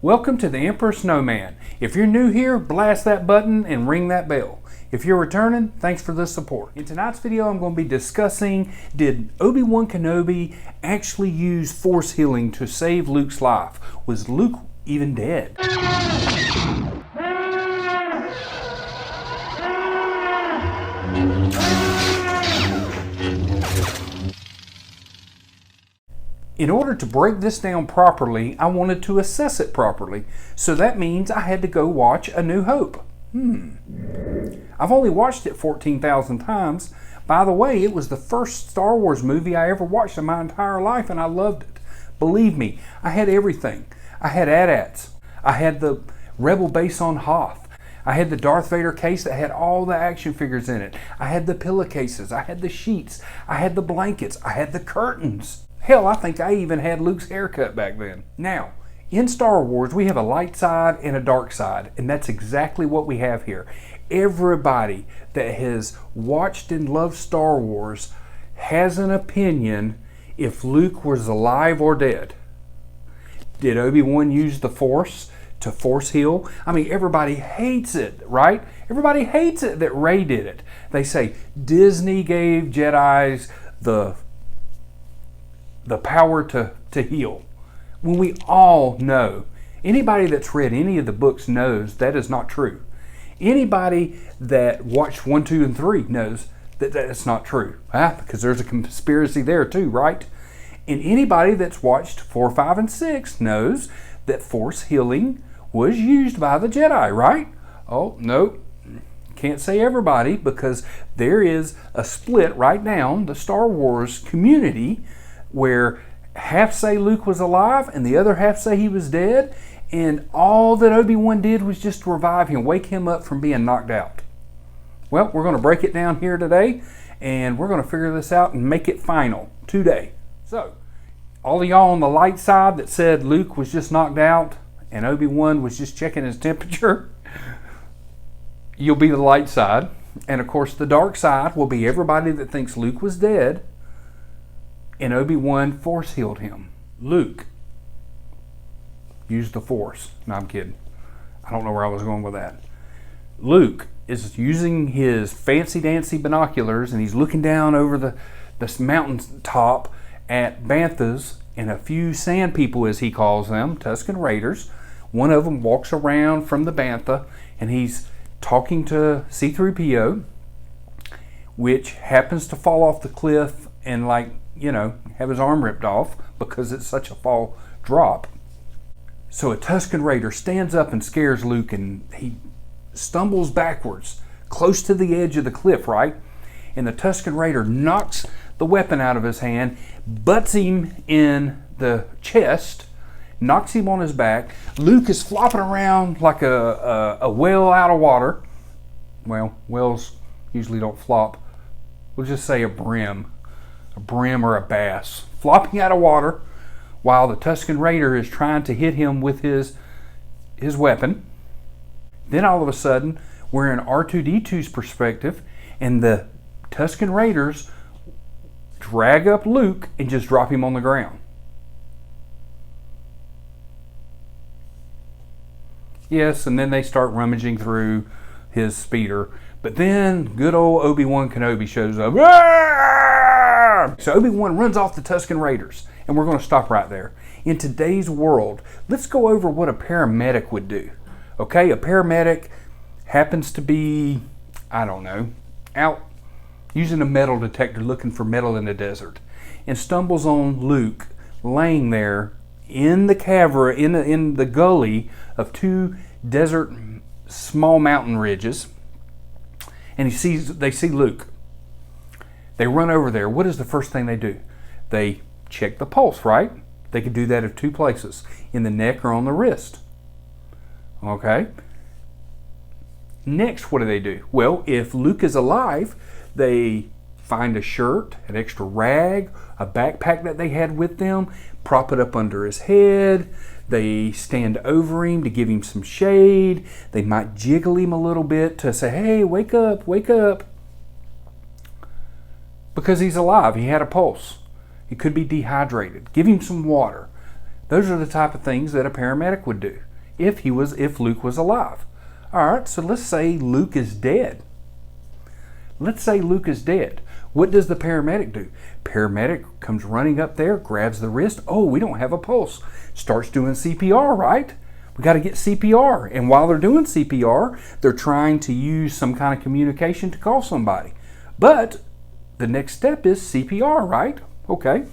Welcome to the Emperor Snowman. If you're new here, blast that button and ring that bell. If you're returning, thanks for the support. In tonight's video, I'm going to be discussing, did Obi Wan Kenobi actually use Force healing to save Luke's life? Was Luke even dead? In order to break this down properly, I wanted to assess it properly. So that means I had to go watch A New Hope. I've only watched it 14,000 times. By the way, it was the first Star Wars movie I ever watched in my entire life, and I loved it. Believe me, I had everything. I had AT-ATs. I had the Rebel base on Hoth. I had the Darth Vader case that had all the action figures in it. I had the pillowcases. I had the sheets. I had the blankets. I had the curtains. Hell, I think I even had Luke's haircut back then. Now, in Star Wars, we have a light side and a dark side, and that's exactly what we have here. Everybody that has watched and loved Star Wars has an opinion if Luke was alive or dead. Did Obi-Wan use the Force to force heal? I mean, everybody hates it, right? Everybody hates it that Rey did it. They say Disney gave Jedis the power to heal. When we all know, anybody that's read any of the books knows that is not true. Anybody that watched 1, 2, and 3 knows that that's not true. Because there's a conspiracy there too, right? And anybody that's watched 4, 5, and 6 knows that Force healing was used by the Jedi, right? Oh, no. Can't say everybody, because there is a split right now in the Star Wars community where half say Luke was alive and the other half say he was dead, and all that Obi-Wan did was just revive him, wake him up from being knocked out. Well, we're going to break it down here today, and we're going to figure this out and make it final today. So, all of y'all on the light side that said Luke was just knocked out and Obi-Wan was just checking his temperature, you'll be the light side. And of course, the dark side will be everybody that thinks Luke was dead and Obi-Wan Force healed him. Luke used the Force. No, I'm kidding. I don't know where I was going with that. Luke is using his fancy-dancy binoculars, and he's looking down over the mountain top at Banthas and a few sand people, as he calls them, Tuskin Raiders. One of them walks around from the Bantha, and he's talking to C-3PO, which happens to fall off the cliff and, have his arm ripped off because it's such a fall drop. So a Tuskin Raider stands up and scares Luke, and he stumbles backwards close to the edge of the cliff, right? And the Tuskin Raider knocks the weapon out of his hand, butts him in the chest, knocks him on his back. Luke is flopping around like a whale out of water. Well, whales usually don't flop. We'll just say a brim or a bass, flopping out of water while the Tuskin Raider is trying to hit him with his weapon. Then all of a sudden, we're in R2-D2's perspective, and the Tuskin Raiders drag up Luke and just drop him on the ground. Yes, and then they start rummaging through his speeder. But then good old Obi Wan Kenobi shows up. So Obi-Wan runs off the Tuskin Raiders, and we're going to stop right there. In today's world, let's go over what a paramedic would do. Okay, a paramedic happens to be, out using a metal detector looking for metal in the desert, and stumbles on Luke laying there in the cavern, in the gully of two desert small mountain ridges, and they see Luke. They run over there. What is the first thing they do? They check the pulse, right? They could do that at two places, in the neck or on the wrist. Okay? Next, what do? Well, if Luke is alive, they find a shirt, an extra rag, a backpack that they had with them, prop it up under his head. They stand over him to give him some shade. They might jiggle him a little bit to say, hey, wake up, wake up. Because he's alive, he had a pulse. He could be dehydrated. Give him some water. Those are the type of things that a paramedic would do. if Luke was alive. All right, so let's say Luke is dead. Let's say Luke is dead. What does the paramedic do? Paramedic comes running up there, grabs the wrist. Oh, we don't have a pulse. Starts doing CPR, right? We got to get CPR. And while they're doing CPR, they're trying to use some kind of communication to call somebody. But the next step is CPR, right? Okay.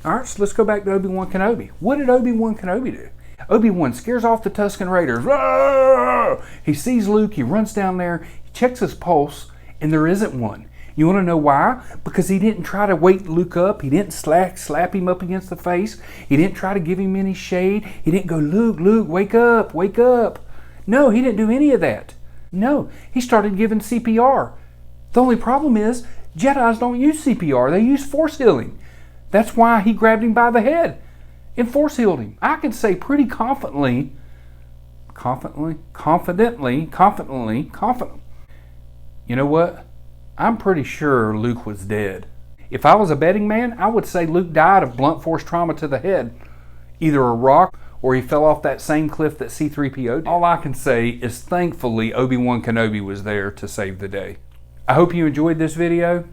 All right, so let's go back to Obi Wan Kenobi. What did Obi Wan Kenobi do? Obi-Wan scares off the Tuskin Raiders. Roar! He sees Luke, he runs down there, he checks his pulse, and there isn't one. You want to know why? Because he didn't try to wake Luke up. He didn't slap him up against the face. He didn't try to give him any shade. He didn't go, Luke, wake up, wake up. No, he didn't do any of that. No, he started giving CPR. The only problem is Jedis don't use CPR. They use force healing. That's why he grabbed him by the head and force healed him. I can say pretty confidently. You know what? I'm pretty sure Luke was dead. If I was a betting man, I would say Luke died of blunt force trauma to the head. Either a rock or he fell off that same cliff that C-3PO did. All I can say is thankfully Obi Wan Kenobi was there to save the day. I hope you enjoyed this video.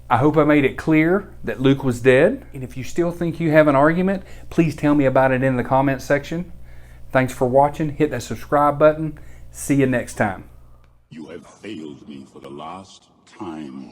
I hope I made it clear that Luke was dead. And if you still think you have an argument, please tell me about it in the comments section. Thanks for watching. Hit that subscribe button. See you next time. You have failed me for the last time.